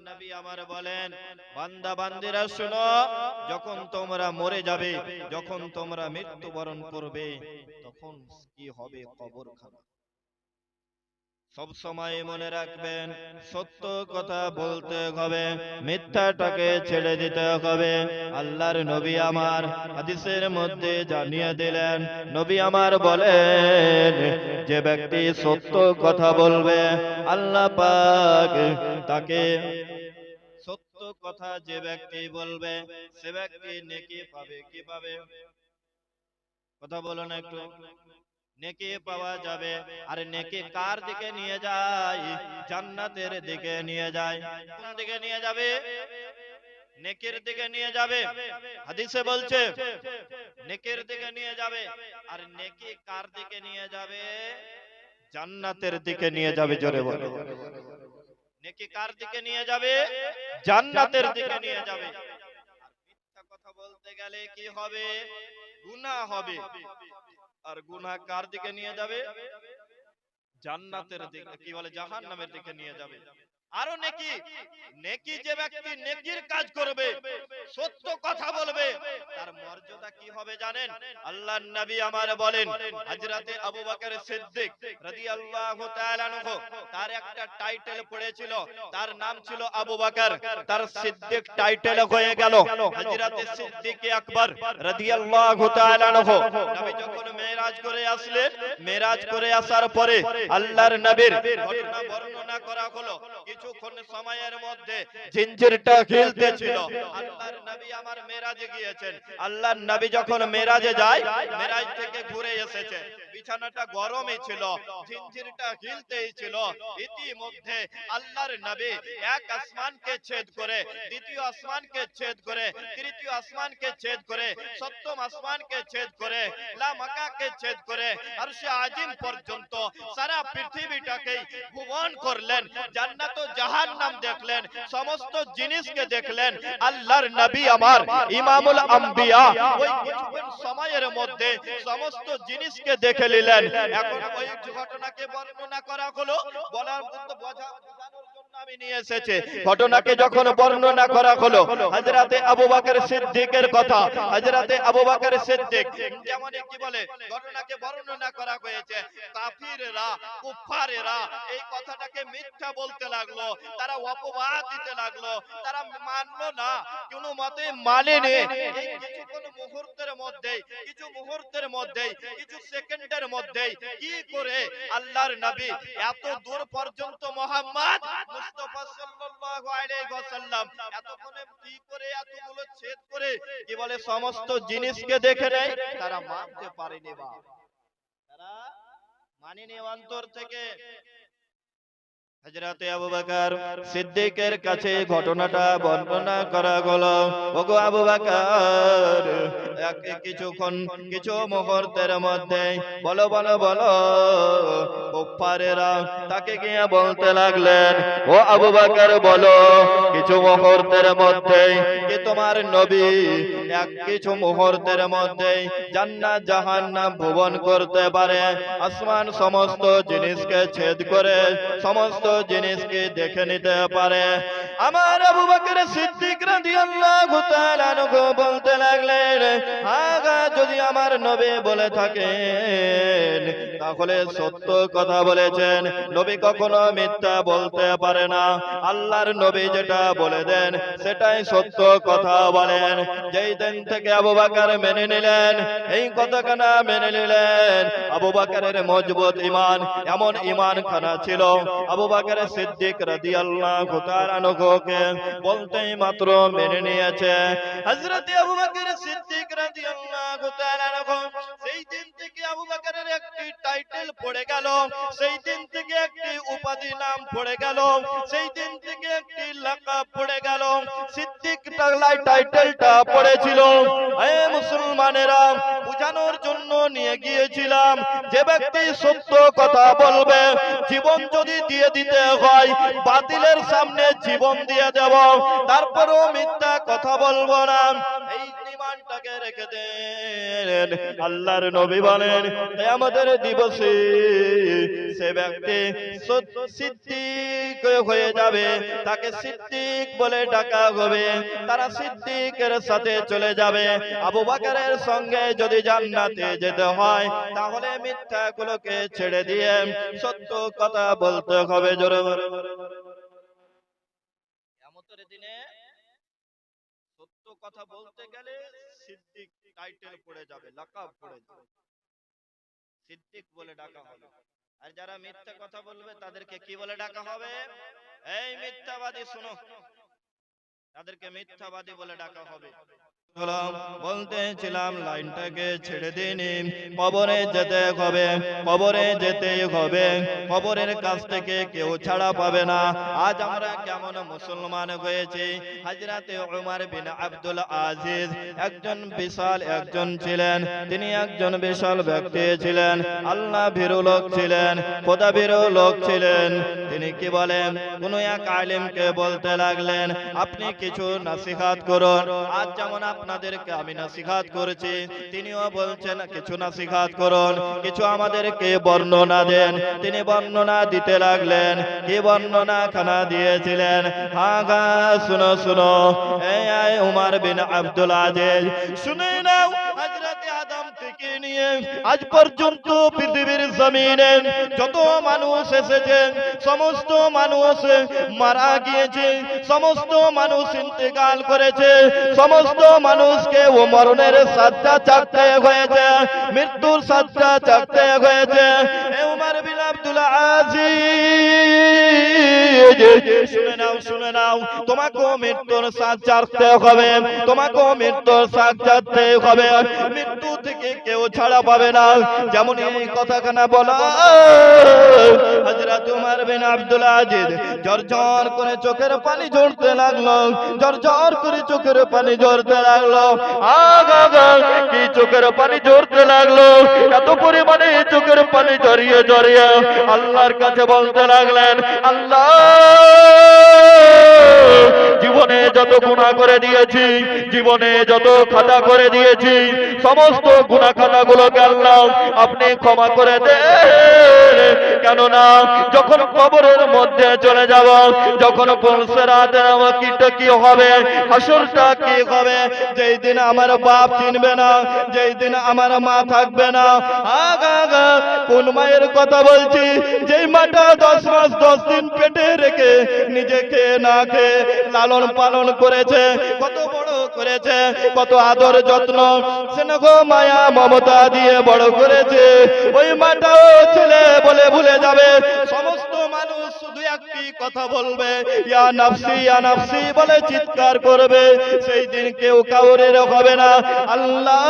নবী আমার বলেন, বান্দা বান্দিরা শুনো, যখন তোমরা মরে যাবে, যখন তোমরা মৃত্যুবরণ করবে, তখন কি হবে কবরখানা। সব সময় মনে রাখবেন, সত্য কথা বলতে হবে, মিথ্যাটাকে ছেড়ে দিতে হবে। আল্লাহর নবী আমার হাদিসের মধ্যে জানিয়ে দিলেন, নবী আমার বলেন, যে ব্যক্তি সত্য কথা বলবে, আল্লাহ পাক তাকে, সত্য কথা যে ব্যক্তি বলবে সে ব্যক্তি নেকি পাবে। কি পাবে? কথা বলো না একটু। নেকি পাওয়া যাবে। আর নেকি কার দিকে নিয়ে যায়? জান্নাতের দিকে নিয়ে যায়। কোন দিকে নিয়ে যাবে? নেকির দিকে নিয়ে যাবে। হাদিসে বলছে নেকির দিকে নিয়ে যাবে। আর নেকি কার দিকে নিয়ে যাবে? জান্নাতের দিকে নিয়ে যাবে। জোরে বলো। নেকি কার দিকে নিয়ে যাবে? জান্নাতের দিকে নিয়ে যাবে। আর মিথ্যা কথা বলতে গেলে কি হবে? গুনাহ হবে। আর গুনাহ কার দিকে নিয়ে যাবে? জান্নাতের দিকে, কি বলে, জাহান্নামের দিকে নিয়ে যাবে। আরো নেকি, নেকি যে ব্যক্তি নেকির কাজ করবে, সত্য কথা বলবে, তার মর্যাদা কি হবে জানেন? আল্লাহর নবী আমার বলেন, হযরতে আবু বকর সিদ্দিক রাদিয়াল্লাহু তাআলা আনহু, তার একটা টাইটেল পড়েছিল, তার নাম ছিল আবু বকর, তার সিদ্দিক টাইটেল হয়ে গেল হযরতে সিদ্দিক আকবর রাদিয়াল্লাহু তাআলা আনহু। নবী যখন মেরাজ করে আসলেন, মেরাজ করে আসার পরে আল্লাহর নবীর ঘটনা বর্ণনা করা হলো। কিছুক্ষণ সময়ের মধ্যে জিঞ্জিরটা খিলতেছিল। আল্লাহর নবী আমার মেরাজে গিয়েছেন। আল্লাহর নবী যখন মেরাজে যায়, মেরাজ থেকে ঘুরে এসেছে, বিছানাটা গরমই ছিল, জিঞ্জিরটা খিলতেই ছিল। ইতিমধ্যে আল্লাহর নবী এক আসমানকে ছেদ করে, দ্বিতীয় আসমানকে ছেদ করে, তৃতীয় আসমানকে ছেদ করে, সপ্তম আসমানকে ছেদ করে, লা মাকাকে ছেদ করে, আরশে আজিম পর্যন্ত সারা পৃথিবীটাকেই ভুবন করলেন। জান্নাত ও জাহান্নাম দেখলেন, সমস্ত জিনিসকে দেখলেন। আল্লাহর নবী আমার ইমামুল আম্বিয়া ওই কিছুক্ষণ সময়ের মধ্যে সমস্ত জিনিসকে দেখে নিলেন। এখন ওই ঘটনাকে বর্ণনা করা হলো, বলার মধ্যে বোঝানোর জন্য আমি নিয়ে এসেছি। ঘটনাকে যখন বর্ণনা করা হলো, হযরতে আবু বকর সিদ্দিকের কথা, হযরতে আবু বকর সিদ্দিক যেমন কি বলে, ঘটনাকে বর্ণনা করা হয়েছে, কাফিররা, কুফারেরা এই কথাটাকে মিথ্যা বলতে লাগলো, তারা অপবাদ দিতে লাগলো, তারা মানলো না, কোনো মতে মানেনি। এই কিছুক্ষণ মুহূর্তের মধ্যে, কিছু মুহূর্তের মধ্যে, কিছু সেকেন্ডের মধ্যে কি করে আল্লাহর নবী এত দূর পর্যন্ত মুহাম্মদ মুস্তাফা সাল্লাল্লাহু আলাইহি ওয়াসাল্লাম এতক্ষণে কি করে এতগুলো ছেদ করে, কি বলে, সমস্ত জিনিসকে দেখে নেয়, তারা মানতে পারেনি। বা তারা মানেনি অন্তর থেকে। হযরতে আবু বকর সিদ্দিকের কাছে ঘটনাটা বর্ণনা করা হলো। ওগো আবু বকর, কিছুক্ষণ, কিছু মুহূর্তের মধ্যে, বলো বলো বলো, কুফারেরা তাকে গিয়ে বলতে লাগলেন, ও আবু বকর বলো, কিছু মুহূর্তের মধ্যে কি তোমার নবী কিছু মুহূর্তের মধ্যে জান্নাত জাহান্নাম ভুবন করতে পারে, আসমান সমস্ত জিনিসকে ছেদ করে সমস্ত জিনিসকে দেখে নিতে পারে? আমার আবু বকর সিদ্দিক রাদিয়াল্লাহু তাআলা আনহু বলতে লাগলেন, আগা যদি আমার নবী বলে থাকেন তাহলে সত্য কথা বলেছেন। নবী কখনো মিথ্যা বলতে পারে না। আল্লাহর নবী যেটা বলে দেন সেটাই সত্য কথা বলেন। যেই দিন থেকে আবু বকর মেনে নিলেন, এই কথাখানা মেনে নিলেন, আবু বকরের মজবুত ঈমান, এমন ঈমান খানা ছিল, আবু বকর সিদ্দিক রাদিয়াল্লাহু তাআলা আনহুকে বলতেই মাত্র মেনে নিয়েছে। হযরত আবু বকর সিদ্দিক রাদিয়াল্লাহু তাআলা আনহু, সেই দিন থেকে আবু বকরের একটি টাইটেল পড়ে গেল, সেই দিন থেকে একটি উপাধি নাম পড়ে গেল, সেই দিন থেকে একটি লাকাব পড়ে গেল। সিদ্দিক টাইটেলটা পড়েছিল, হে মুসলমানেরা, বুঝানোর জন্য নিয়ে গিয়েছিলাম, যে ব্যক্তি সত্য কথা বলবে, জীবন যদি দিয়ে দিতে হয়, বাতিলের সামনে জীবন দিয়ে দেব, তারপরেও মিথ্যা কথা বলবো না। এই ঈমানটা তাকে রেখে দেন। আল্লাহর নবী বলেন কিয়ামতের দিবসে সে ব্যক্তি সিদ্দিক হয়ে যাবে, তাকে সিদ্দিক বলে ডাকা হবে। তারা সিদ্দিকের সাথে চলে যাবে। আবু বকরের সঙ্গে যদি জান্নাতে যেতে হয় তাহলে মিথ্যাগুলোকে ছেড়ে দিয়ে সত্য কথা বলতে হবে। জোরে কিয়ামতের দিনে সত্য কথা বলতে গেলে সিদ্দিক টাইটেল পড়ে যাবে, লাকাব পড়ে যাবে, সিদ্দিক বলে ডাকা হবে। আর যারা মিথ্যা কথা বলবে তাদেরকে কি বলে ডাকা হবে? এই মিথ্যাবাদী, শোনো, তাদেরকে মিথ্যাবাদী বলে ডাকা হবে। বলতেছিলাম লাইনটাকে ছেড়ে দিনি। কবরে যেতে হবে, কবরে যেতেই হবে। কবরের কাছ থেকে কেউ ছাড়া পাবে না। আজ আমরা কেমন মুসলমান হয়েছি। হযরতে উমর বিন আব্দুল আজিজ একজন বিশাল একজন ছিলেন। তিনি একজন বিশাল ব্যক্তি ছিলেন, আল্লাহ ভীরু লোক ছিলেন, খোদা ভীরু লোক ছিলেন। তিনি কি বলেন, কোন এক আলেমকে বলতে লাগলেন আপনি কিছু নসিহত করুন। আজ যেমন আপনাদেরকে আমি নসিহত করেছি, তিনিও বলছেন কিছু নসিহত করুন, কিছু আমাদেরকে বর্ণনা দেন। তিনি বর্ণনা দিতে লাগলেন। কি বর্ণনা খানা দিয়েছিলেন? হ্যাঁ গা, শুনো শুনো, এই উমর বিন আব্দুল আজিজ, শুনে নাও। হযরতে আদম থেকে নিয়ে আজ পর্যন্ত পৃথিবীর জমিনে যত মানুষ এসেছে, সমস্ত মানুষ মারা গিয়েছে, সমস্ত মানুষ ইন্তেকাল করেছে, সমস্ত মানুষকে ও মরণের সাজ্জা চাকতে হয়েছে, মৃত্যুর সাজ্জা চাকতে হয়েছে। উমর বিন আব্দুল আজিজ, শুনে নাও শুনে নাও, তোমাকেও মৃত্যুর সাজ চাকতে হবে, তোমাকেও মৃত্যুর সাজ চাকতে হবে। মৃত্যু থেকে কেউ ছাড়া পাবে না। যেমন এই কথাখানা বলা, হযরত উমর বিন আব্দুল আজিজ ঝরঝর করে চোখের পানি ঝরতে লাগলো, ঝরঝর করে চোখের পানি ঝরতে লাগলো। আগা কি চোখের পানি ঝরতে লাগলো, এত পরিমাণে চোখের পানি ঝরিয়ে ঝরিয়ে আল্লাহর কাছে বলতে লাগলেন, আল্লাহ, জীবনে যত গুনাহ করে দিয়েছি, জীবনে যত খাতা করে দিয়েছি, সমস্ত গুনাহ খাতাগুলোকে আল্লাহ আপনি ক্ষমা করে দেন। কেননা যখন কবরের মধ্যে চলে যাব, যখন পুলসিরাতের ওয়াকিটা কি হবে, হাসরটা কি হবে, যেই দিন আমার বাপ চিনবে না, যেই দিন আমার মা থাকবে না। আগা কোন মায়ের কথা বলছি, যেই মাটা 10 মাস 10 দিন পেটে রেখে নিজেকে না খেয়ে লালন পালন করেছে, কত বড় করেছে, কত আদর যত্ন স্নেহ মায়া মমতা দিয়ে বড় করেছে, ওই মাটাও ছেলে বলে ভুলে যাবে। সমস্ত মানুষ শুধু একটি কথা বলবে, ইয়া নাফসি ইয়া নাফসি বলে চিৎকার করবে। সেই দিন কেউ কাউরের হবে না। আল্লাহ,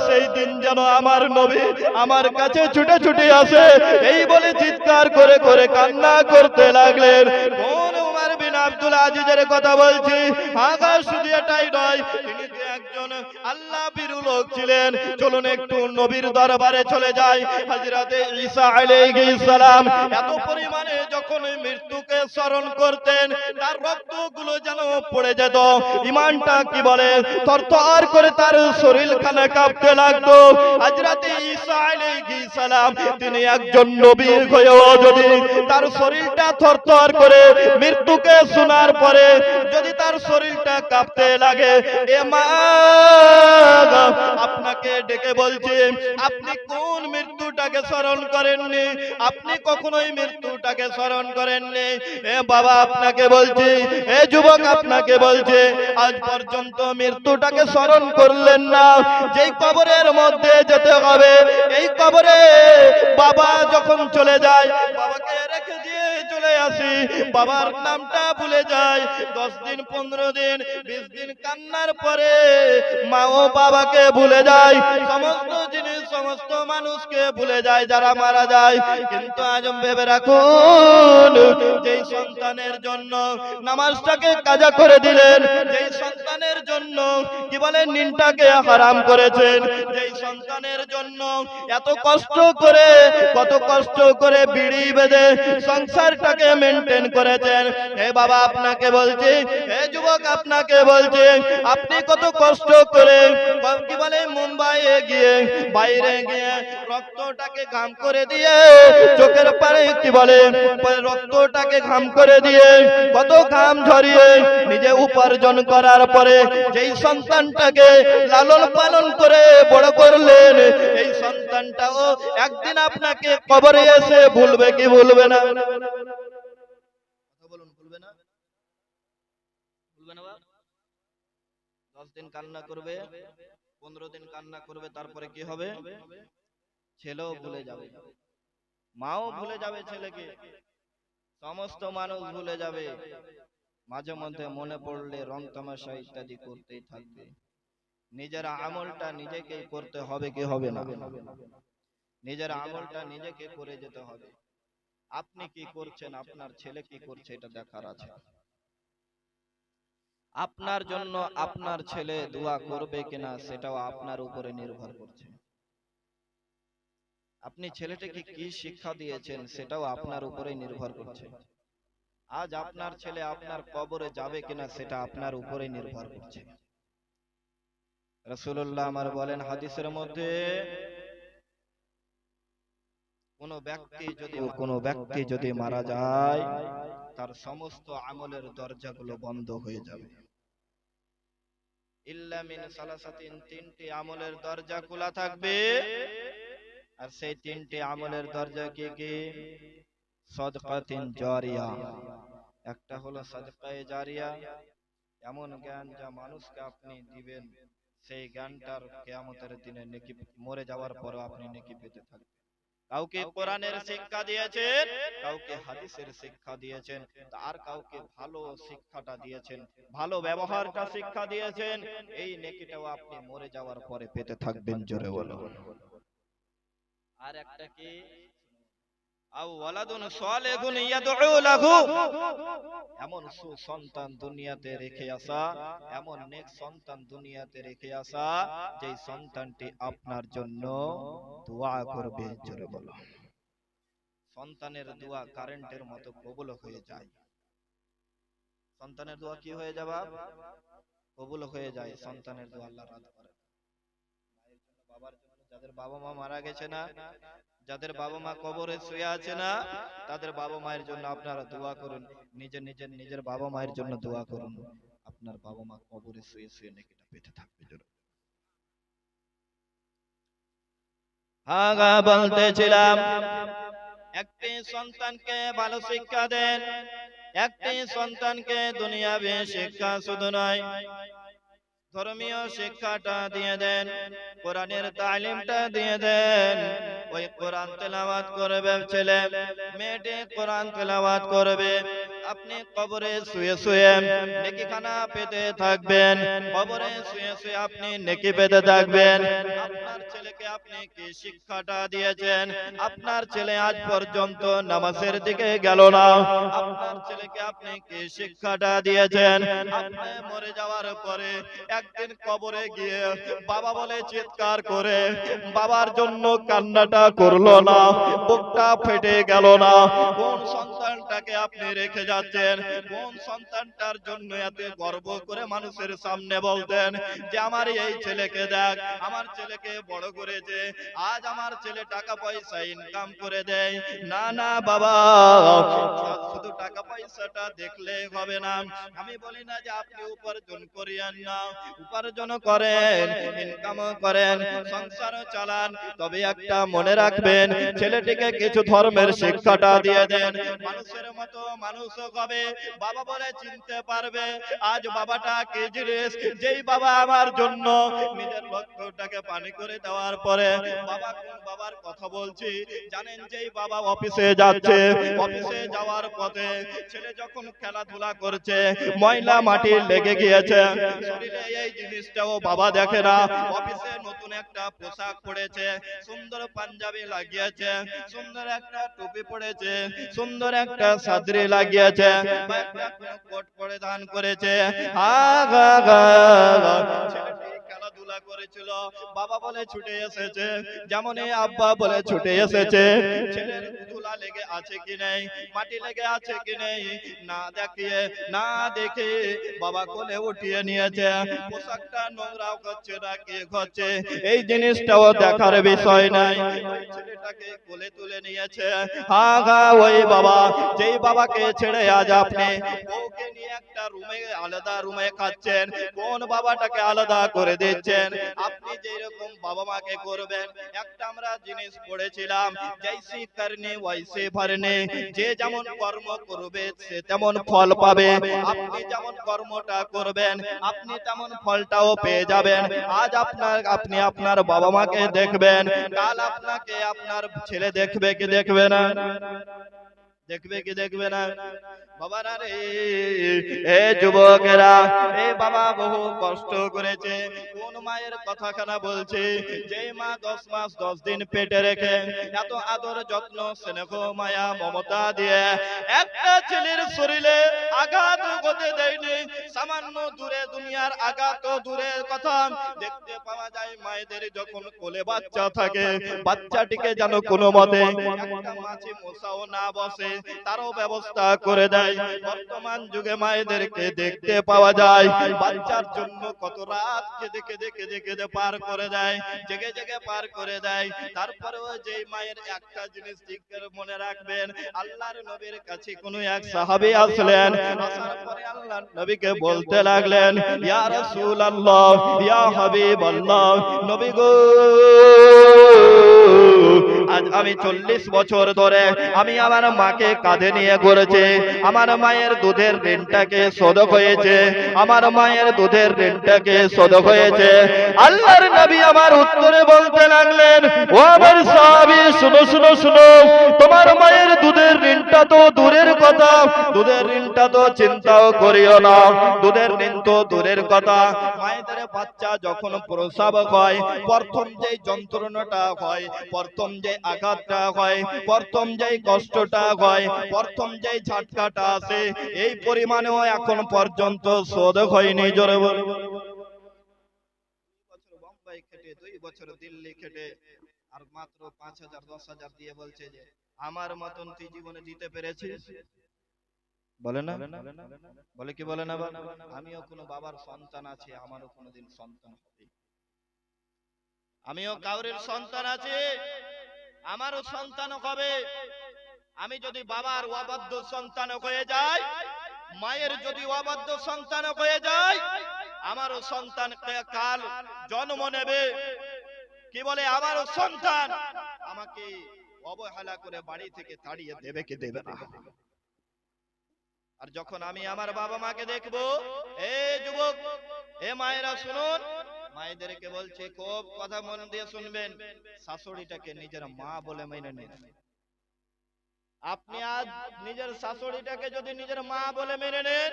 সেই দিন যেন আমার নবী আমার কাছে ছুটে ছুটে আসে, এই বলে চিৎকার করে করে কান্না করতে লাগলেন। কোন উমর বিন আব্দুল আজিজের কথা বলছি? আগা শুধু এটাই নয়, তিনি যে একজন আল্লাহ ভীরু লোক ছিলেন। চলুন একটু নবীর দরবারে চলে যাই। হযরতে ঈসা আলাইহিস সালাম এত পরিমাণে যখন মৃত্যুকে স্মরণ করতেন, তার রক্তগুলো যেন পড়ে যেত। ঈমানটা কি বলে, থরথর করে তার শরীরখানা কাঁপতে লাগতো। হযরতে ঈসা আলাইহিস সালাম তিনি একজন নবী হয়েও যদি তার শরীরটা থরথর করে মৃত্যুকে শোনার পরে যদি তার শরীরটা কাঁপতে লাগে, এ মা, আপনাকে ডেকে বলছি, আপনি কোন মৃত্যুটাকে স্মরণ করেননি? আপনি কখনোই মৃত্যুটাকে স্মরণ করেননি। এ বাবা, আপনাকে বলছি, এ যুবক, আপনাকে বলছে, আজ পর্যন্ত মৃত্যুটাকে স্মরণ করলেন না। যেই কবরের মধ্যে যেতে হবে, এই কবরে বাবা যখন চলে যায়, বাবাকে রেখে দিয়ে চলে আসি, বাবার নামটা ভুলে যায়। 10 দিন 15 দিন 20 দিন কান্নার পরে মা ও বাবাকে ভুলে যায়, সমস্ত জিনিস সমস্ত মানুষকে ভুলে যায় যারা মারা যায়। কিন্তু আজ ভেবে রাখুন, যেই সন্তানের জন্য নামাজটাকে কাজা করে দিলেন, যেই সন্তানের জন্য কি বলেন নিনটাকে হারাম করেছেন, যেই সন্তানের জন্য এত কষ্ট করে, কত কষ্ট করে বিড়ি বেঁধে সংসারটাকে মেনটেন করেছেন। হে বাবা আপনাকে বলছি, হে যুবক আপনাকে বলছি, আপনি কত কষ্ট করে কি বলে মুম্বাইয়ে গিয়ে, বাইরে গিয়ে রক্তটাকে ঘাম করে দিয়ে, চোখের পারে কি বলে রক্তটাকে ঘাম করে দিয়ে, কত ঘাম ঝরিয়ে নিজে উপার্জন করার পরে যেই সন্তানটাকে লালন পালন করে বড় করলেন, এই সন্তানটাও একদিন আপনাকে কবরে এসে ভুলবে কি ভুলবে না? বলুন, ভুলবে না? ভুলবে না? 10 দিন কান্না করবে, 15 দিন কান্না করবে, তারপরে কি হবে? ছেলেও ভুলে যাবে, মাও ভুলে যাবে ছেলেকে, সমস্ত মানুষ ভুলে যাবে। মাঝে মধ্যে মনে পড়লে রং তামাশা ইত্যাদি করতেই থাকবে। নিজের আমলটা নিজেকেই করতে হবে কি হবে না? নিজের আমলটা নিজেকে করে যেতে হবে। আপনি কি করছেন, আপনার ছেলে কি করছে, এটা দেখার আছে। আপনার জন্য আপনার ছেলে দোয়া করবে কিনা সেটাও আপনার উপরে নির্ভর করছে। আপনি ছেলেটাকে কি শিক্ষা দিয়েছেন সেটাও আপনার উপরে নির্ভর করছে। আজ আপনার ছেলে আপনার কবরে যাবে কিনা সেটা আপনার উপরে নির্ভর করছে। রাসূলুল্লাহ আমার বলেন হাদিসের মধ্যে, কোন ব্যক্তি যদি মারা যায়, তার সমস্ত আমলের দরজাগুলো বন্ধ হয়ে যাবে। ইল্লা মিন সালাসাতিন, 3টি আমলের দরজা খোলা থাকবে। আর সেই 3টি আমলের দরজা কি কি? সাদকাতিন জারিয়া, একটা হলো সাদকায়ে জারিয়া, এমন জ্ঞান যা মানুষকে আপনি দিবেন, সেই জ্ঞানটার কিয়ামতের দিনে নেকি, মরে যাওয়ার পরও আপনি নেকি পেতে থাকবেন। কাউকে কোরআনের শিক্ষা দিয়েছেন, কাউকে হাদিসের শিক্ষা দিয়েছেন, আর কাউকে ভালো শিক্ষাটা দিয়েছেন, ভালো ব্যবহারটা শিক্ষা দিয়েছেন, এই নেকিটাও আপনি মরে যাওয়ার পরে পেতে থাকবেন। জোরে বলো। আর একটা কি? আও ওয়ালাদুন সালিহুন ইয়াদউ লাহু, এমন সুসন্তান দুনিয়াতে রেখে আসা, এমন নেক সন্তান দুনিয়াতে রেখে আসা, যেই সন্তানটি আপনার জন্য দোয়া করবে। জোরে বলো। সন্তানের দোয়া কারেন্টের মতো কবুল হয়ে যায়। সন্তানের দোয়া কি হয়ে যাবে? কবুল হয়ে যায়। সন্তানের দোয়া আল্লাহ রাদ করে। মায়ের জন্য, বাবার জন্য, যাদের বাবা মা মারা গেছে না, যাদের বাবা মা কবরে শুয়ে আছে না, তাদের বাবা মায়ের জন্য আপনারা দোয়া করুন। নিজের বাবা মায়ের জন্য দোয়া করুন, আপনার বাবা মা কবরে শুয়ে শুয়ে নেকিটা পেতে থাকবে। আগা বলতেছিলাম, একটি সন্তানকে ভালো শিক্ষা দেন, একটি সন্তানকে দুনিয়াবি শিক্ষা শুধু নয়, ধর্মীয় শিক্ষাটা দিয়ে দেন, কোরআনের তালিমটা দিয়ে দেন। ওই কোরআন তেলাওয়াত করবে ছেলে, মেয়েটি কোরআন তেলাওয়াত করবে, আপনি কবরে শুয়ে শুয়ে নেকিখানা পেতে থাকবেন। কবরে শুয়ে শুয়ে আপনি নেকি পেতে থাকবেন। আপনার ছেলেকে আপনি কি শিক্ষাটা দিয়েছেন? আপনার ছেলে আজ পর্যন্ত নামাজের দিকে গেল না, আপনার ছেলেকে আপনি কি শিক্ষাটা দিয়েছেন? আপনি মরে যাওয়ার পরে একদিন কবরে গিয়ে বাবা বলে চিৎকার করে বাবার জন্য কান্নাটা করলো না, বুকটা ফেটে গেল না? কোন সন্তানটাকে আপনি রেখে যাচ্ছেন? কোন সন্তানটার জন্য এত গর্ব করে মানুষের সামনে বলতেন যে আমার এই ছেলেকে দেখ, আমার ছেলেকে বড় করেছে, আজ আমার ছেলে টাকা পয়সা ইনকাম করে দেয়? না না বাবা, শুধু টাকা পয়সাটা দেখলে হবে না। আমি বলি না যে আপনি উপার্জন করিয়েন না, উপার্জন করেন, ইনকাম করেন, সংসার চালান, তবে একটা মনে রাখবেন, ছেলেটিকে কিছু ধর্মের শিক্ষাটা দিয়ে দেন। মানুষের মতো মানুষ হবে, বাবা বলে চিনতে পারবে আজ বাবাটা কি জিনিস। যেই বাবা আমার জন্য নিজের রক্তটাকে পানি করে দেওয়ার পরে, বাবা কোন বাবার কথা বলছি জানেন? যেই বাবা অফিসে যাচ্ছে, অফিসে যাওয়ার পথে ছেলে যখন খেলাধুলা করছে, ময়লা মাটি লেগে গিয়েছে শরীরে, এই জিনিসটাও বাবা দেখে না। অফিসে নতুন একটা পোশাক পরেছে, সুন্দর পাঞ্জাবি লাগিয়েছে, সুন্দর একটা টুপি পরেছে, সুন্দর একটা সাদরি লাগিয়েছে, গিয়েছে, বা একটা কোনো কোট পরিধান করেছে, ছেলেটি খেলাধুলা করেছিল, বাবা বলে ছুটে এসেছে, যেমন এই আব্বা বলে ছুটে এসেছে, ছেলের ধুলা লেগে আছে কি নেই, মাটি লেগে আছে কি নেই না দেখিয়ে না দেখে বাবা কোলে উঠিয়ে নিয়েছে, পোশাকটা নোংরাও করছে না কি করছে এই জিনিসটাও দেখার বিষয় নাই, ছেলেটাকে কোলে তুলে নিয়েছে। ওই বাবা, যেই বাবাকে ছেড়ে আজ আপনি বউকে নিয়ে একটা রুমে আলাদা রুমে খাচ্ছেন, কোন বাবাটাকে আলাদা করে দিচ্ছেন? আপনি যেরকম বাবা মাকে করবেন, একটা আমরা জিনিস পড়েছিলাম, জৈসি করনে ওয়াইসে ভরনে, যে যেমন কর্ম করবে সে তেমন ফল পাবে, আপনি যেমন কর্মটা করবেন আপনি তেমন ফলটাও পেয়ে যাবেন। আজ আপনি আপনার বাবা মাকে দেখবেন, কাল আপনাকে আপনার ছেলে দেখবে কি দেখবে না? দেখবে কি দেখবে না? বাবারা রে, এ যুবকেরা, এ বাবা বহু কষ্ট করেছে, কোন মায়ের কথাখানা বলছে, যে মা 10 মাস 10 দিন পেটে রেখে এত আদর যত্ন স্নেহ মায়া মমতা দিয়ে একটা ছেলের শরীরে আঘাত হতে দেয়নি, সামান্য দূরে দুনিয়ার আঘাত দূরের কথা, দেখতে পাওয়া যায় মায়েদের যখন কোলে বাচ্চা থাকে, বাচ্চাটিকে যেন কোনো মতে একটা মাছি মশাও না বসে তারও ব্যবস্থা করে দেয়। বর্তমান যুগে মায়েদেরকে দেখতে পাওয়া যায় বাচ্চার জন্য কত রাত কেঁদে কেঁদে কেঁদে কেঁদে পার করে দেয়, জেগে জেগে পার করে দেয়। তারপরেও যে মায়ের একটা জিনিস ঠিক করে মনে রাখবেন, আল্লাহর নবীর কাছে কোনো এক সাহাবী আসলেন, আসার পরে আল্লাহর নবীকে বলতে লাগলেন, ইয়া রাসূলুল্লাহ, ইয়া হাবিবাল্লাহ, নবী গো, আজ আমি 40 বছর ধরে আমি আমার মাকে কাঁধে নিয়ে ঘুরেছি, আমার মায়ের দুধের ঋণটাকে শোধ হয়েছে, আমার মায়ের দুধের ঋণটাকে শোধ হয়েছে। আল্লাহর নবী আমার উত্তরে বলতে লাগলেন, ও আমার সাহাবী, শুনো শুনো শুনো, তোমার মায়ের দুধের ঋণটা তো দূরের কথা, দুধের ঋণটা তো চিন্তাও করিও না, দুধের ঋণ তো দূরের কথা, মায়েদের বাচ্চা যখন প্রসব হয় প্রথম যে যন্ত্রণাটা হয়, প্রথম যে আঘাতটা হয়, প্রথম যে কষ্টটা হয়, প্রথম যে ঝাটকাটা আসে, এই পরিমাণেও এখন পর্যন্ত শোধ হয়নি। জোরে বল। 2 বছর বোম্বাই খেটে, 2 বছর দিল্লি খেটে, আর মাত্র 5000 10,000 দিয়ে বলছে যে আমার মতন তুই জীবনে দিতে পেরেছিস? বলে না? বলে কি বলে না? আমিও কোনো বাবার সন্তান আছি, আমারও কোনোদিন সন্তান হবে, আমিও কাউরের সন্তান আছি, আমারও সন্তান হবে। আমি যদি বাবার অবাধ্য সন্তান হয়ে যাই, মায়ের যদি অবাধ্য সন্তান হয়ে যাই, আমারও সন্তান কাল জন্ম নেবে, কি বলে আমারও সন্তান আমাকে অবহেলা করে বাড়ি থেকে তাড়িয়ে দেবে কি দেবে না? আর যখন আমি আমার বাবা মাকে দেখবো, এ যুবক, এ মায়েরা শুনুন, মায়েদেরকে বলছে খুব কথা মন দিয়ে শুনবেন, শাশুড়িটাকে নিজের মা বলে মেনে নিন। আপনি আজ নিজের শাশুড়িটাকে যদি নিজের মা বলে মেনে নেন,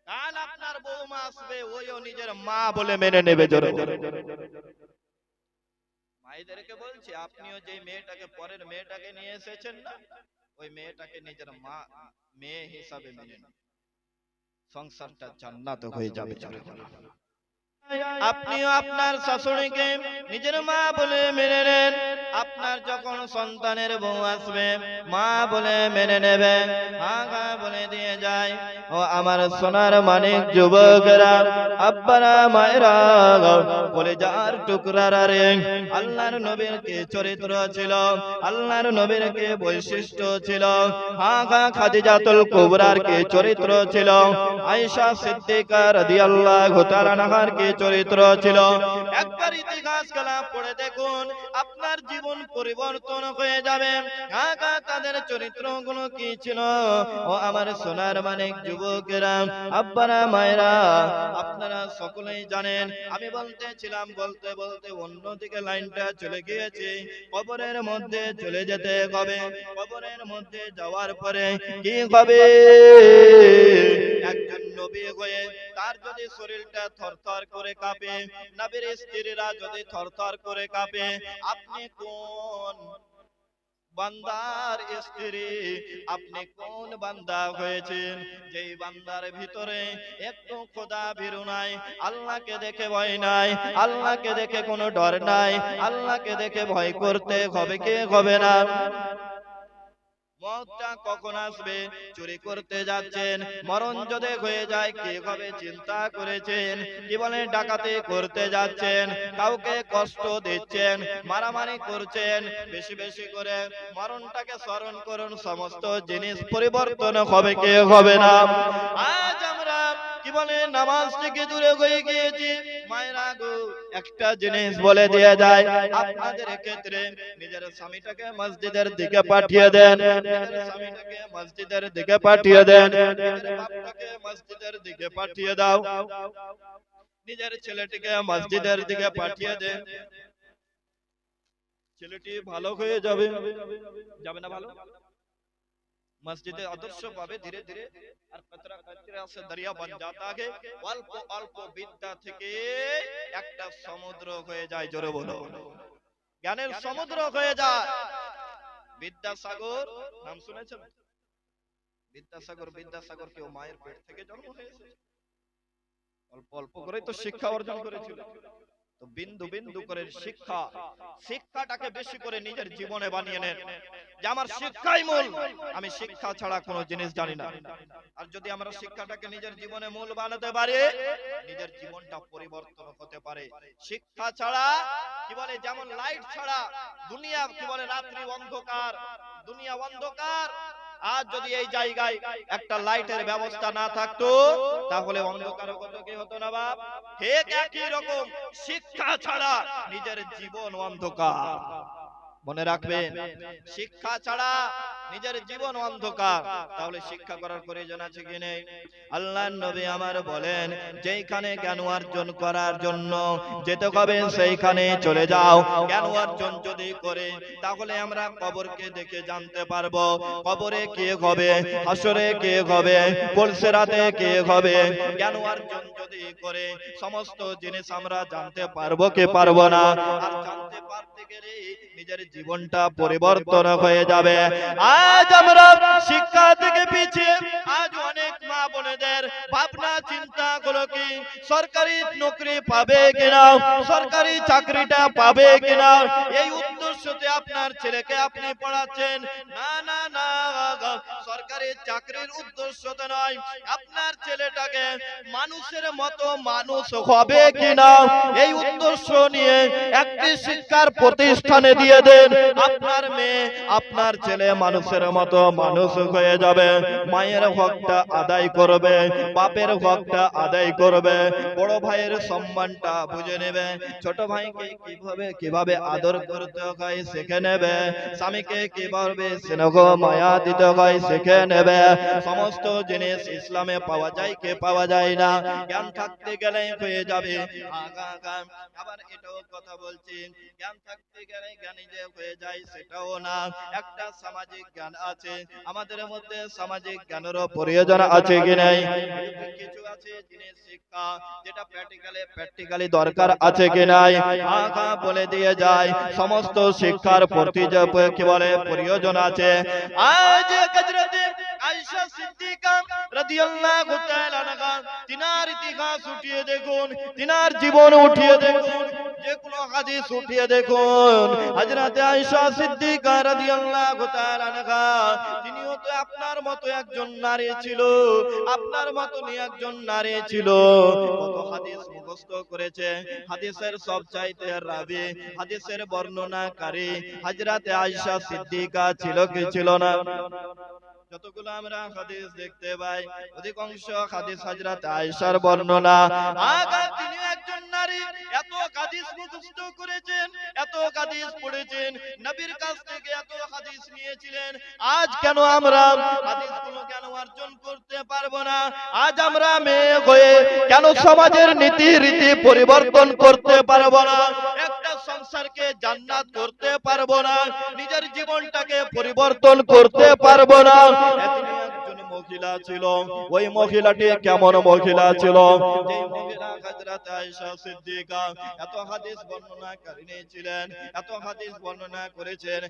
কাল আপনার বৌমা আসবে, ওইও নিজের মা বলে মেনে নেবে। জোরে মায়েদেরকে বলছে, আপনিও যে মেয়েটাকে পরের মেয়েটাকে নিয়ে এসেছেন না, ওই মেয়েটাকে নিজের মা মেয়ে হিসাবে মেনে নিন, সংসারটা জান্নাত হয়ে যাবে। আপনিও আপনার শাশুড়িকে নিজের মা বলে মেনে নেন, আপনার যখন সন্তানের বউ আসবে মা বলে মেনে নেবে, আগা বলে দিয়ে যায়। ও আমার সোনার মানিক যুবকেরা, আব্বারা মায়েরা, বলে যার টুকরারা রে, আল্লাহর নবীর কি চরিত্র ছিল, আল্লাহর নবীর কি বৈশিষ্ট্য ছিল, আগা খাদিজাতুল কুবরার কি চরিত্র ছিল, আয়েশা সিদ্দিকা রাদিয়াল্লাহু তাআলা আনহার কি চরিত্র ছিল। একবার ইতিহাস খেলা পড়ে দেখুন, আপনার জীবন পরিবর্তন হয়ে যাবে। কাকা তাদের চরিত্রগুলো কি ছিল? ও আমার সোনার মানিক যুবকেরা, আব্বারা মায়েরা, আপনারা সকলেই জানেন। আমি বলতেছিলাম, বলতে বলতে অন্যদিকে লাইনটা চলে গিয়েছে। কবরের মধ্যে চলে যেতে হবে, কবরের মধ্যে যাওয়ার পরে কি হবে? একজন নবী হয়ে তার যদি শরীরটা থরথর করে কাঁপে, নবীর স্ত্রীরা যদি থরথর করে কাঁপে, আপনি কোন বান্দার স্ত্রী, আপনি কোন বান্দা হয়েছেন যেই বান্দার ভিতরে একটু খোদা ভীরু নাই, আল্লাহকে দেখে ভয় নাই, আল্লাহকে দেখে কোনো ডর নাই, আল্লাহকে দেখে ভয় করতে হবে কে হবে না? মওতটা কখন আসবে? চুরি করতে যাচ্ছেন, মরণ যদি হয়ে যায় কে হবে চিন্তা করেছেন? কি বলে ডাকাতি করতে যাচ্ছেন, কাউকে কষ্ট দিচ্ছেন, মারামারি করছেন, বেশি বেশি করে মরণটাকে স্মরণ করুন, সমস্ত জিনিস পরিবর্তন হবে কে হবে না? আজ আমরা কি বলে নামাজ থেকে দূরে হয়ে গিয়েছি। মায়েরা গো, একটা জিনিস বলে দিয়ে যায়, আপনাদের ক্ষেত্রে নিজের স্বামীটাকে মসজিদের দিকে পাঠিয়ে দেন, নিজের স্বামীটাকে মসজিদের দিকে পাঠিয়ে দেন, নিজের বাপটাকে মসজিদের দিকে পাঠিয়ে দাও, নিজের ছেলেটিকে মসজিদের দিকে পাঠিয়ে দেন, ছেলেটি ভালো হয়ে যাবে। যাবে না ভালো? মসজিদে আদর্শ পাবে ধীরে ধীরে, আর কতরা কতরা সে দরিয়া বন जाता है। অল্প অল্প বিদ্যা থেকে একটা সমুদ্র হয়ে যায়। জোরে বলো, জ্ঞানের সমুদ্র হয়ে যায়। বিদ্যাসাগর নাম শুনেছেন? বিদ্যাসাগর কেউ মায়ের পেট থেকে জন্ম হয়েছে, অল্প অল্প করে তো শিক্ষা অর্জন করেছিল। তো বিন্দু বিন্দু করে শিক্ষাটাকে বেশি করে নিজের জীবনে বানিয়ে নেন যে আমার শিক্ষাই মূল, আমি শিক্ষা ছাড়া কোনো জিনিস জানি না। আর যদি আমরা শিক্ষাটাকে নিজের জীবনে মূল বানাতে পারি, নিজের জীবনটা পরিবর্তন হতে পারে। শিক্ষা ছাড়া কি বলে, যেমন লাইট ছাড়া দুনিয়া কি বলে রাত্রি অন্ধকার, দুনিয়া অন্ধকার। আজ যদি এই জায়গায় একটা লাইটের ব্যবস্থা না থাকতো তাহলে অন্ধকার হতো কি হতো না বাপ? ঠিক একই রকম শিক্ষা ছাড়া নিজের জীবন অন্ধকার। মনে রাখবেন, শিক্ষা ছাড়া নিজের জীবন অন্ধকার। তাহলে শিক্ষা করার প্রয়োজন আছে কি নেই? আল্লাহর নবী আমার বলেন, যেইখানে জ্ঞান অর্জন করার জন্য যেতে হবে সেইখানে চলে যাও। জ্ঞান অর্জন যদি করে তাহলে আমরা কবরকে দেখে জানতে পারবো কবরে কে হবে, হাসরে কে হবে, পুলসিরাতে কে হবে। জ্ঞান অর্জন যদি করে সমস্ত জিনিস আমরা জানতে পারবো কি পারবো না? আর জানতে পারতে গেলে নিজের জীবনটা পরিবর্তন হয়ে যাবে। আজ আমরা শিক্ষা থেকে পিছিয়ে, আজ অনেক মা বোনেদের ভাবনা চিন্তা গুলো কি সরকারি নকরি পাবে কিনা, সরকারি চাকরিটা পাবে কিনা, এই উদ্দেশ্যতে আপনার ছেলেকে আপনি পড়াচ্ছেন। না না না, সরকারি চাকরির উদ্দেশ্যতে নয়, আপনার ছেলেটাকে মানুষের মতো মানুষ হবে কিনা এই উদ্দেশ্য নিয়ে একটি শিক্ষার প্রতিষ্ঠানে দিয়ে দেন। আপনার মেয়ে, আপনার ছেলে মানুষের মতো মানুষ হয়ে যাবে, মায়ের হকটা আদায় করবে, বাপের হকটা আদায় করবে, বড় ভাইয়ের সম্মানটা বুঝে নেবে, ছোট ভাইকে কিভাবে আদর করতে হয় শিখে নেবে, স্বামীকে কিভাবে স্নেহ মায়া দিতে হয় শিখে নেবে। সমস্ত জিনিস ইসলামে পাওয়া যায় কে পাওয়া যায় না? জ্ঞান থাকতে গেলে হয়ে যাবে। আবার এটাও কথা বলছি, জ্ঞান থাকতে গেলে জ্ঞানী যে হয়ে যায় সেটাও না, একটা সামাজিক জ্ঞান আছে। আমাদের মধ্যে সামাজিক জ্ঞানেরও প্রয়োজন আছে কি নাই? কিছু আছে জিনিস শিক্ষা যেটা প্র্যাকটিক্যালি দরকার আছে কি নাই? বলে দিয়ে যায় সমস্ত শিক্ষার প্রতি যে কি বলে প্রয়োজন আছে। আজ হযরত আয়েশা সিদ্দিকা রাদিয়াল্লাহু তাআলা আনহা, তিনার ইতিহাস উঠিয়ে দেখুন, তিনার জীবন উঠিয়ে দেখুন, যে কোনো হাদিস উঠিয়ে দেখুন। হযরত আয়েশা সিদ্দিকা রাদিয়াল্লাহু তাআলা আনহা, তিনিও তো আপনার মতো একজন নারী ছিল, আপনার মতনই একজন নারী ছিল। কত হাদিস মুখস্থ করেছে, হাদিসের সবচাইতে রাবি, হাদিসের বর্ণনাকারী হযরত আয়েশা সিদ্দিকা ছিল কি ছিল না? যতগুলো আমরা হাদিস দেখতে পাই অধিকাংশ হাদিস হযরত আয়েশার বর্ণনা। আগা তিনি একজন নারী, এত হাদিস মুখস্থ করেছেন, এত হাদিস পড়েছেন, নবীর কাছ থেকে এত হাদিস নিয়েছিলেন। আজ কেন আমরা হাদিসগুলো কেন অর্জন করতে পারবো না? আজ আমরা মেয়ে হয়ে কেন সমাজের নীতি রীতি পরিবর্তন করতে পারবো না? একটা সংসারকে জান্নাত করতে পারবো না? নিজের জীবনটাকে পরিবর্তন করতে পারবো না? তিনি একজন মহিলা ছিল। ওই মহিলাটি কেমন মহিলা ছিল? যেই মহিলা হযরত আয়েশা সিদ্দিকা এত হাদিস বর্ণনাকারিণী ছিলেন, এত হাদিস বর্ণনা করেছেন।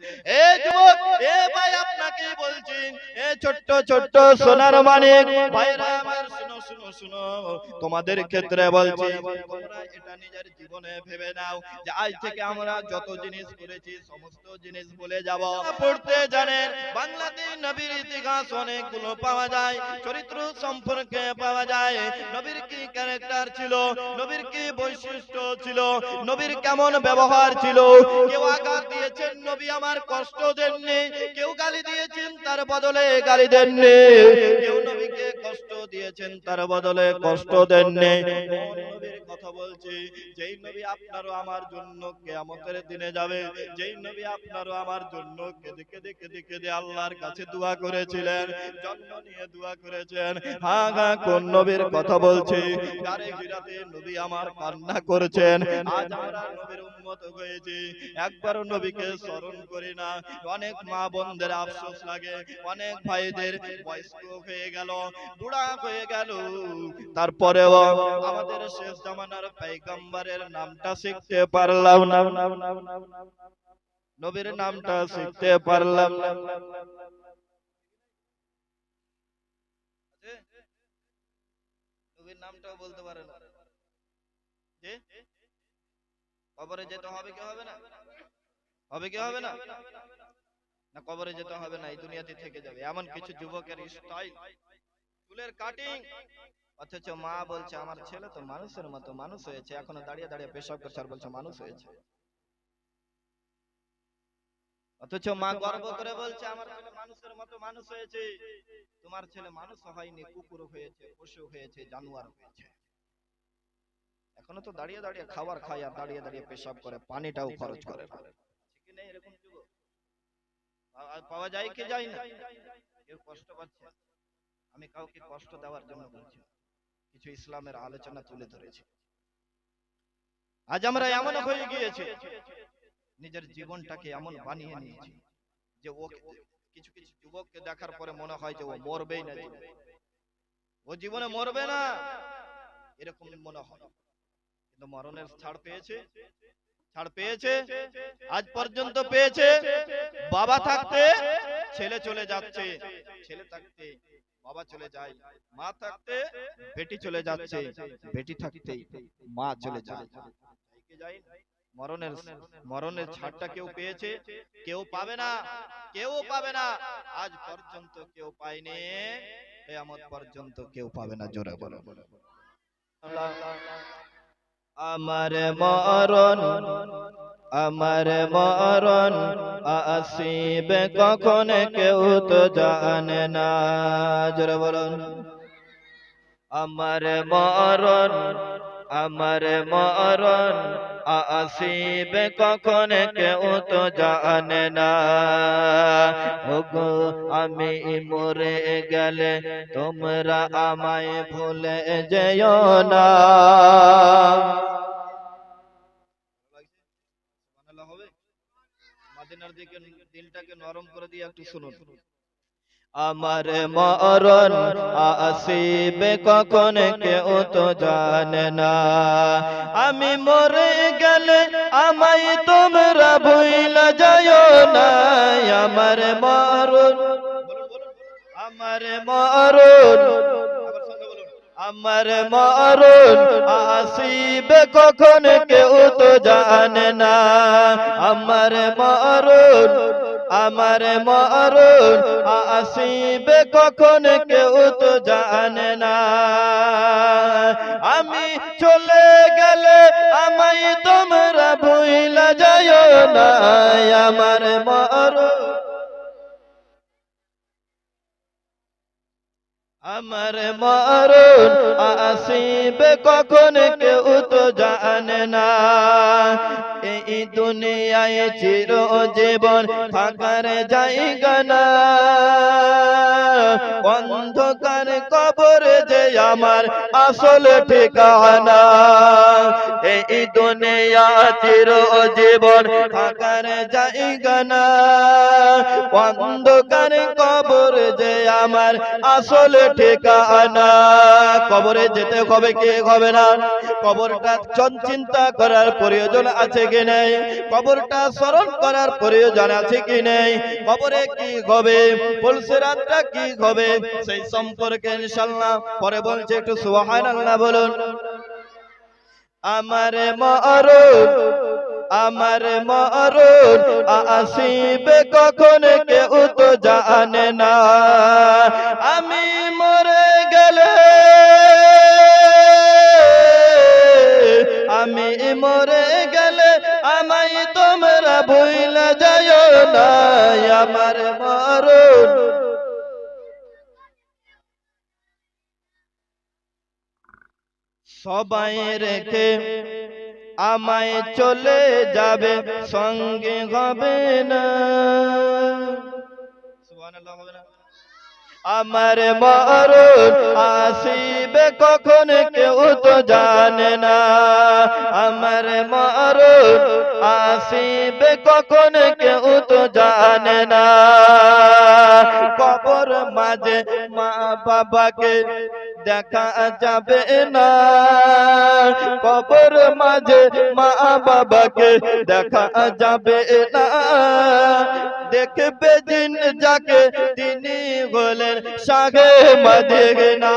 এ যুবক, এ ভাই আপনাকে বলছি, এ ছোট্ট ছোট্ট সোনার মানিক ভাইরা আমার, শুনো শুনো শুনো, তোমাদের ক্ষেত্রে বলছি, তোমরা এটা নিজের জীবনে ভেবে নাও যে আজ থেকে আমরা যত জিনিস করেছি সমস্ত জিনিস ভুলে যাব। পড়তে জানেন, বাংলাতে নবীর ইতিহাস অনেকগুলো পাওয়া যায়, চরিত্র সম্পর্কে পাওয়া যায়, নবীর কি ক্যারেক্টার ছিল, নবীর কি বৈশিষ্ট্য ছিল, নবীর কেমন ব্যবহার ছিল। কেউ আঘাত দিয়েছেন, নবী আমার কষ্ট দেননি। কেউ গালি দিয়েছেন, তার বদলে গালি দেননি। কেউ নবীকে কষ্ট দিয়েছেন, তার বদলে কষ্ট দেননি। নবীর কথা বলছি, যেই নবী আপনারও আমার জন্য কিয়ামতের দিনে যাবে, যেই নবী আপনারও আমার জন্য কেঁদে কেঁদে কেঁদে কেঁদে আল্লাহর কাছে দোয়া করেছিলেন, জন্ম নিয়ে দোয়া করেছেন। হ্যাঁ হ্যাঁ, কোন নবীর কথা বলছি? গারে গিরাতে নবী আমার কান্না করেছেন। আজ আমরা নবীর উম্মত হয়েছি, একবারও নবীকে স্মরণ করি না। অনেক মা বোনদের আফসোস লাগে, অনেক ভাইদের বয়স্ক হয়ে গেল, বুড়া হয়ে গেল, তারপরেও আমাদের শেষ জামানার পয়গম্বরের নামটা শিখতে পারলাম না, নবীর নামটা শিখতে পারলাম না। নবীর নামটাও বলতে পারে না। যে কবরে যেতে হবে কি হবে না? হবে কি হবে না? না কবরে যেতে হবে না, এই দুনিয়াতে থেকে যাবে। এমন কিছু যুবকের স্টাইল, চুলের কাটিং, অথচ মা বলছে আমার ছেলে তো মানুষের মতো মানুষ হয়েছে, এখনো দাঁড়িয়ে দাঁড়িয়ে পেশাব করছে আর বলছে মানুষ হয়েছে। অথচ মা গর্ব করে বলছে আমার ছেলে মানুষের মতো মানুষ হয়েছে। তোমার ছেলে মানুষ হয়নি, কুকুর হয়েছে, পশু হয়েছে, জানোয়ার হয়েছে। এখনো তো দাঁড়িয়ে দাঁড়িয়ে খাবার খায় আর দাঁড়িয়ে দাঁড়িয়ে পেশাব করে, পানিটাও খরচ করে না। ঠিক নেই এরকম যুবক পাওয়া যায় কি যায় না? কেউ কষ্ট পাচ্ছে, আমি কাউকে কষ্ট দেওয়ার জন্য বলছি, কিছু ইসলামের আলোচনা তুলে ধরেছি। আজ আমরা এমন হয়ে গিয়েছি, নিজের জীবনটাকে এমন বানিয়ে নিয়েছি যে ও কিছু কিছু যুবককে দেখার পরে মনে হয় যে ও মরবেই না, ও জীবনে মরবে না, এরকম মনে হয়। কিন্তু মরণের ছাড় পেয়েছে, ছাড় পেয়েছে, আজ পর্যন্ত পেয়েছে। বাবা থাকতে ছেলে চলে যাচ্ছে, ছেলে থাকতে বাবা চলে যায়, মা থাকতে বেটি চলে যাচ্ছে, বেটি থাকতে মা চলে যায়। মরণের মরণের ছাড়টা কেউ পেয়েছে? কেউ পাবে না, কেউ পাবে না। আজ পর্যন্ত কেউ পায়নি, কিয়ামত পর্যন্ত কেউ পাবে না। জোরে বলো আমার মরণ, আমার মরণ আসিবে কখন কেউ তো জানে না। জোরে বলুন আমার মরণ, আমার মরণ আসিবে কখন কেউ তো জানে না। ওগো আমি মরে গেলে তোমরা আমায় ভুলে যেও না। হবে মদিনার দিকে দিলটাকে নরম করে দিয়ে একটু শুনুন। আমার মরণ আসিবে কখন কেউ তো জানে না। আমি মরে গেলে আমায় তোমরা ভুলে যাও না। আমার মরণ, আমার মরণ, আমার মরণ আসিবে কখন কেউ তো জানে না। আমার মরণ, আমার মরণ আসিবে কখন কেউ তো জানে না। আমি চলে গেলে আমায় তোমরা ভুলে যাও না। আমার মরণ, আমার মরণ আসিবে কখন কেউ তো জানে না। এই দুনিয়ায় চিরজীবন থাকার জায়গা না, অন্ধকার কবর যে আমার আসল ঠিকানা। এই দুনিয়া চিরজীবন থাকার জায়গা না, অন্ধকার কবর যে আমার আসল ঠিকানা। কবরে যেতে হবে কি হবে না, কবরটা চিন্তা করার প্রয়োজন আছে কি নেই, কবরটা স্মরণ করার প্রয়োজন আছে কি নেই, কবরে কি হবে, পুলসিরাতটা কি হবে, সেই সম্পর্কে ইনশাআল্লাহ পরে বলছে, একটু সুবহানাল্লাহ বলুন। আমার মরণ, আমার মরণ আসিবে কখন কেউ তো জানে না, আমি মরে গেলে, আমি মরে গেলে আমায় তোমরা ভুলে যাও না, আমার মরণ। সবাই রেখে আমায় চলে যাবে, সঙ্গে হবে না, সুবহানাল্লাহ হবে না। আমার মরণ আসিবে কখন কেউ তো জানে না, আমার মরণ আসিবে কখন কেউ তো জানে না। কবর মাঝে মা বাবাকে দেখা যাবে না, কবর মাঝে মা বাবাকে দেখা যাবে না, দেখবে দিন যাকে তিনি বলেন সাগে মদিনা।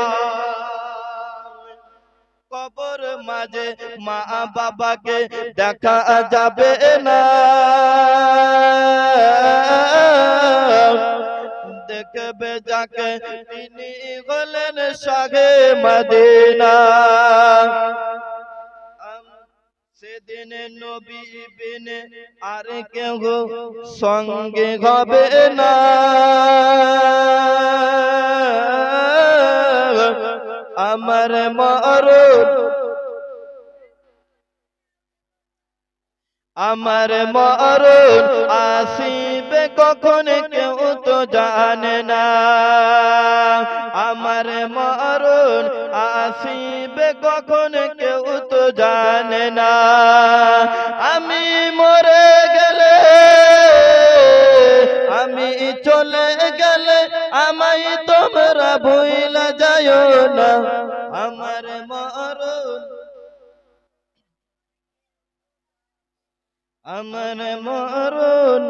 কবর মাঝে মা বাবাকে দেখা যাবে না, দেখবে যাকে তিনি বলেন সাগে মদিনা। সেদিন নবী বিনে আর কেউ সঙ্গে হবে না, আমার মরণ, আমার মরণ আসিবে কখন কেউ তো জানে না, আমার মরণ আসিবে কখন কেউ তো জানে না, আমি মরে গেলে, আমি চলে গেলে আমায় তোমরা ভুলে যাও না, আমার মরণ, আমার মরণ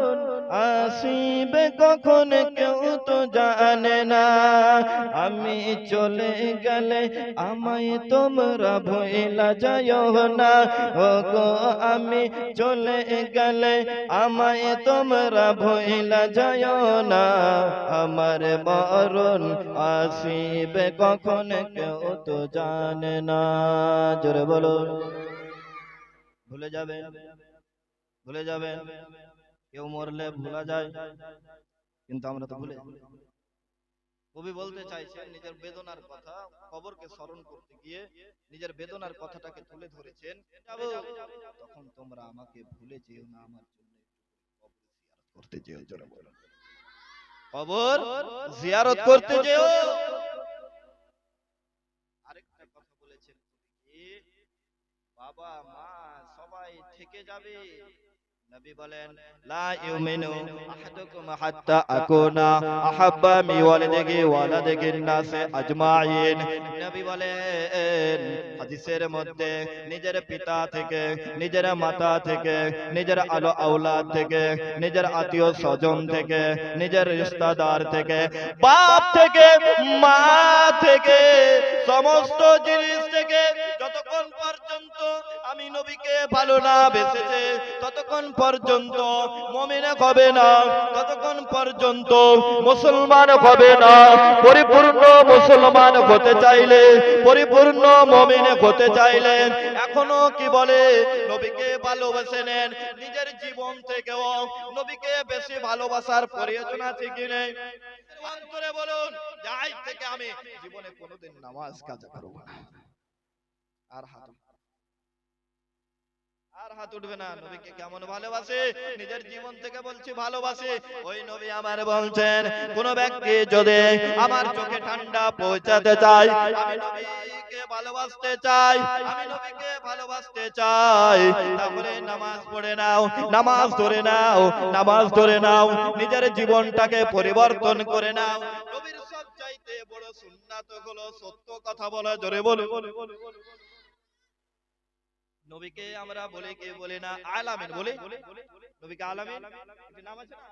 আসিবে কখন কেউ তো জানে না, আমি চলে গেলে আমায় তোমরা ভুলে যাও না, ও গো আমি চলে গেলে আমায় তোমরা ভুলে যাও না, আমার মরণ আসিবে কখন কেউ তো জানে না। জোরে বলো, ভুলে যাবে, ভুলে যাবেন, কেউ মরলে ভুলা যায়, কিন্তু আমরা তো ভুলে যাই। কবি বলতে চাইছেন নিজের বেদনার কথা, কবরকে স্মরণ করতে গিয়ে নিজের বেদনার কথাটাকে তুলে ধরেছেন, তখন তোমরা আমাকে ভুলে যেও না, আমার জন্য কবর জিয়ারত করতে যেও, জোরে বলো, কবর জিয়ারত করতে যেও। আরেকটা কথা বলেছেন, বাবা মা সবাই থেকে যাবে, নবী বলেন লা ইউমিনু আহাদুকুম হাত্তা আকুনা আহাব্বা মিওয়ালিদিহি ওয়ালাদিহি নাসে আজমাইন। নবী বলেন হাদিসের মধ্যে, নিজের পিতা থেকে, নিজের মাতা থেকে, নিজের আলো আওলাদ থেকে, নিজের আত্মীয় স্বজন থেকে, নিজের রিশতেদার থেকে, বাপ থেকে, মা থেকে, সমস্ত জিনিস থেকে যতক্ষণ পর্যন্ত আমি নবীকে ভালো না বেসেছে ততক্ষণ পর্যন্ত মুমিন হবে না, ততক্ষণ পর্যন্ত মুসলমান হবে না। পরিপূর্ণ মুসলমান হতে চাইলে, পরিপূর্ণ মুমিন হতে চাইলে এখনো কি বলে, নবীকে ভালোবেসে নেন, নিজের জীবন থেকেও নবীকে বেশি ভালোবাসার প্রয়োজন আছে কি নেই? অন্তরে বলুন, আজ থেকে আমি জীবনে কোনোদিন নামাজ কাজা করব না, আর হাত উঠবে না। নবীকে কেমন ভালোবাসে, নিজের জীবন থেকে বলছি ভালোবাসে। ওই নবী আমার বলছেন, কোন ব্যক্তি যদি আমার চোখে ঠান্ডা পৌঁছাতে চায়, আমি নবী নবীকে ভালোবাসতে চাই, আমি নবীকে ভালোবাসতে চাই, তাহলে নামাজ পড়ে নাও, নামাজ ধরে নাও, নামাজ ধরে নাও, নিজের জীবনটাকে পরিবর্তন করে নাও। নবীর সবচাইতে বড় সুন্নাত হলো সত্য কথা বলা। জোরে বলো। নবীকে আমরা বলি কি বলি না? আলামিন বলি। নবীকে আলামিন নাম আছে না?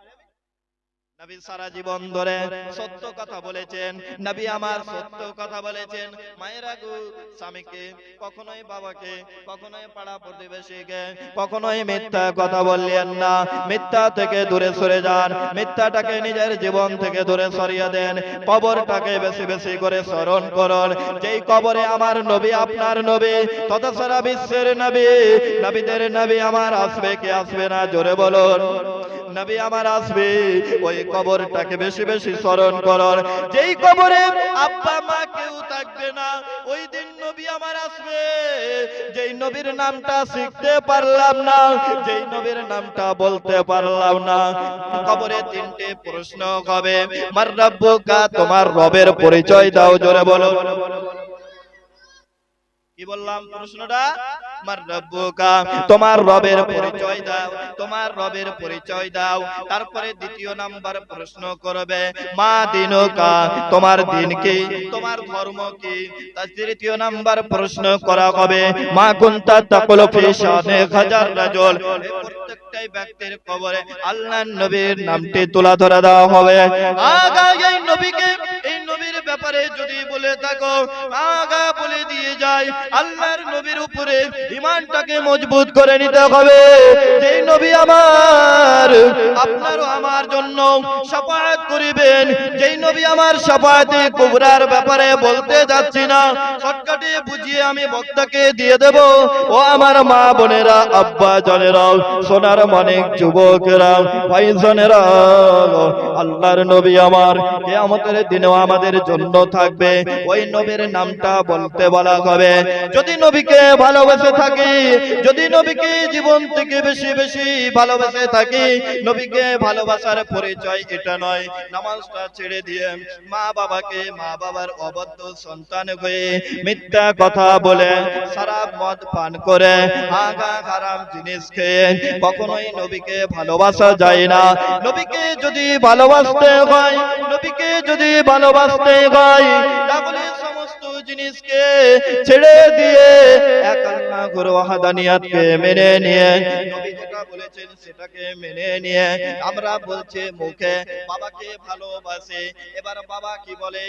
নবী সারা জীবন ধরে সত্য কথা বলেছেন, নবী আমার সত্য কথা বলেছেন। মায়েরা গো, স্বামীকে কখনোই, বাবাকে কখনোই, পাড়া প্রতিবেশীকে কখনোই মিথ্যা কথা বললেন না। মিথ্যা থেকে দূরে সরে যান, মিথ্যাটাকে নিজের জীবন থেকে দূরে সরিয়ে দেন। কবরটাকে বেশি বেশি করে স্মরণ করুন, যেই কবরে আমার নবী, আপনার নবী, তথা সারা বিশ্বের নবী, নবীদের নবী আমার আসবে কি আসবে না? জোরে বলুন। নবী আমার আসবে, ওই কবরটাকে বেশি বেশি স্মরণ করুন। যেই কবরে আব্বা মা কেউ থাকবে না, ওই দিন নবী আমার আসবে। যেই নবীর নামটা শিখতে পারলাম না, যেই নবীর নামটা বলতে পারলাম না, কবরে তিনটে প্রশ্ন হবে। মার রাব্বুকা, তোমার রবের পরিচয় দাও। জোরে বলো। কি বললাম প্রশ্নটা? মার রাব্বুকা, তোমার রবের পরিচয় দাও, তোমার রবের পরিচয় দাও। তারপরে দ্বিতীয় নাম্বার প্রশ্ন করবে, মা দিনুকা, তোমার দিন কি, তোমার ধর্ম কি। তার তৃতীয় নাম্বার প্রশ্ন করা হবে, মা কুনতা তাকুলু ফি শানে হাজার রাজুল। প্রত্যেকটাই ব্যক্তির কবরে আল্লাহর নবীর নামটি তুলে ধরে দেওয়া হবে। আগা এই নবীকে, এই নবীর ব্যাপারে যদি বলে থাকো, আগা বলে দিয়ে যায়, আল্লাহর নবীর উপরে ঈমানটাকে মজবুত করে নিতে হবে। যেই নবী আমার, আপনারও আমার জন্য শাফাআত করিবেন, যেই নবী আমার শাফাআতে কুবরার ব্যাপারে বলতে যাচ্ছি না, শর্টকাটে বুঝিয়ে আমি বক্তাকে দিয়ে দেব। ও আমার মা বোনেরা, আব্বা জানেরা, সোনার মানিক যুবকেরা, ভাইজানেরা, আল্লাহর নবী আমার কিয়ামতের দিনেও আমাদের জন্য থাকবে। ওই নবীর নামটা বলতে বলা হবে। যদি নবীকে ভালোবেসে থাকি, যদি নবীকে জীবন থেকে বেশি বেশি ভালোবেসে থাকি, নবীকে ভালোবাসার পরিচয় এটা নয় নামাজটা ছেড়ে দিয়ে মা বাবাকে, মা বাবার অবাধ্য সন্তান হয়ে মিথ্যা কথা বলে, শরাব মদ পান করে, আগা হারাম জিনিস খেয়ে কখনোই নবীকে ভালোবাসা যায় না। নবীকে যদি ভালোবাসতে হয়, নবীকে যদি ভালোবাসতে হয়, তাহলে সমস্ত জিনিসকে ছেড়ে দিয়ে এক আল্লাহর ওয়াহদানিয়াতকে মেনে নিয়ে, নবী যেটা বলেছেন সেটাকে মেনে নিয়ে, আমরা বলছি মুখে বাবাকে ভালোবাসে, এবার বাবা কি বলে,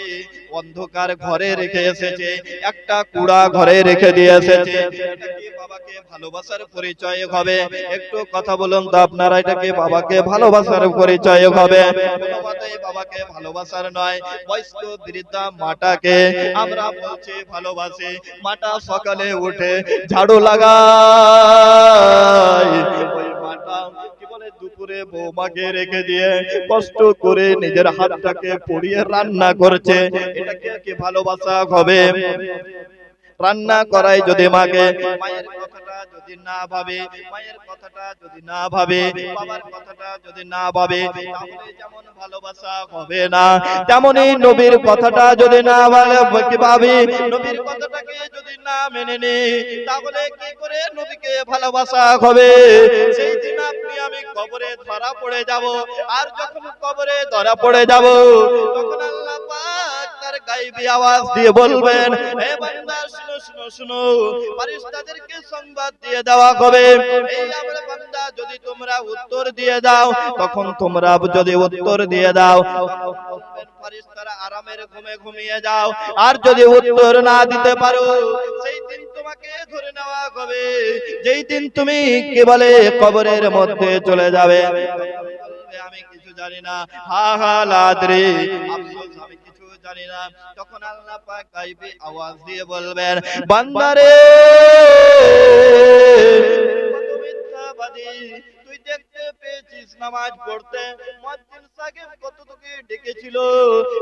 অন্ধকার ঘরে রেখে এসেছে, একটা কুড়া ঘরে রেখে দিয়ে এসেছে, এটা কি বাবাকে ভালোবাসার পরিচয় হবে? একটু কথা বলুন তো আপনারা, এটা কি বাবাকে ভালোবাসার পরিচয় হবে? কোনো মতেই বাবাকে ভালোবাসার নয়। বয়স্ক বৃদ্ধা মাটাকে আমরা বলছি ভালোবাসি। মাটা সকালে উঠে ঝাড়ু লাগায়, ওই মাটা কি বলে, দুপুরে বৌমাকে রেখে দিয়ে কষ্ট করে নিজের হাতটাকে পুড়িয়ে রান্না করছে, এটাকে কি ভালোবাসা হবে? রান্না করাই যদি মাকে, মায়ের কথাটা যদি না ভাবে, মায়ের কথাটা যদি না ভাবে, বাবার কথাটা যদি না ভাবে, তাহলে যেমন ভালোবাসা হবে না, তেমনি নবীর কথাটা যদি না ভাবে, নবীর কথাটাকে যদি না মেনে নি, তাহলে কি করে নবীকে ভালোবাসা হবে? সেই দিন আপনি আমি কবরে ধরা পড়ে যাব। আর যখন কবরে ধরা পড়ে যাব, তখন আল্লাহ পাক তার গায়বী আওয়াজ দিয়ে বলবেন, হে বান্দা শুনো শুনো শুনো, ফেরেশতাদেরকে সংবাদ দিয়ে দেওয়া হবে, এই আমার বান্দা যদি তোমরা উত্তর দিয়ে দাও, তখন তোমরা যদি উত্তর দিয়ে দাও, ফেরেশতারা আরামের ঘুমে ঘুমিয়ে যাও। আর যদি উত্তর না দিতে পারো, সেই দিন তোমাকে ধরে নেওয়া হবে, যেই দিন তুমি কি বলে কবরের মধ্যে চলে যাবে। আমি কিছু জানি না, হা হা লাদ্রি, আফসোস আমি কিছু জানি না। তখন আল্লাহ পাক গায়বী আওয়াজ দিয়ে বলবেন, বান্দারে কত মিথ্যাবাদী, তুই দেখতে পেয়েছিস নামাজ পড়তে, মুয়াজ্জিন সাহেব কত তোকে ডেকেছিল,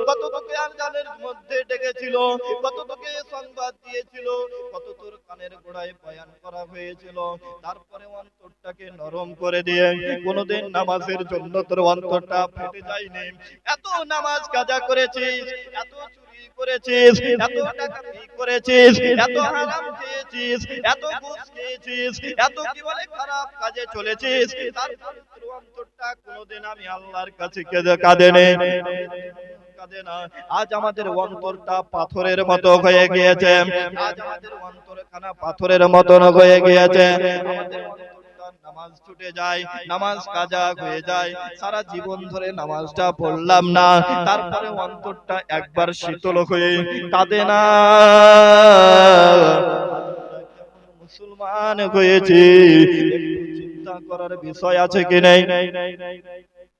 কত তোকে আজানের মধ্যে ডেকেছিল, কত তোকে সংবাদ দিয়েছিল, কত তোর কানের গোড়ায় বয়ান করা হয়েছিল, তারপরে অন্তরটাকে নরম করে দিয়ে কোনদিন নামাজের জন্য তোর অন্তরটা ফেটে যায়নি। এত নামাজ কাজা করেছিস, এত চুরি করেছিস, এত ডাকাতি করেছিস, এত হারাম খেয়েছিস, এত ঘুষ খেয়েছিস, এত কি বলে খারাপ কাজে চলেছিস, তারপরে তোর অন্তরটা কোনোদিন আমি আল্লাহর কাছে কাঁদে না। আজ আমাদের অন্তরটা পাথরের মতো হয়ে গিয়েছে, আজ আমাদের অন্তরখানা পাথরের মতন হয়ে গিয়েছে। আমাদের অন্তরটা নামাজ ছুটে যায়, নামাজ কাজা হয়ে যায়, সারা জীবন ধরে নামাজটা পড়লাম না, তারপরে অন্তরটা একবার শীতল হয়ে কাঁদে না। মুসলমান হয়েছি, একটু চিন্তা করার বিষয় আছে কি নেই?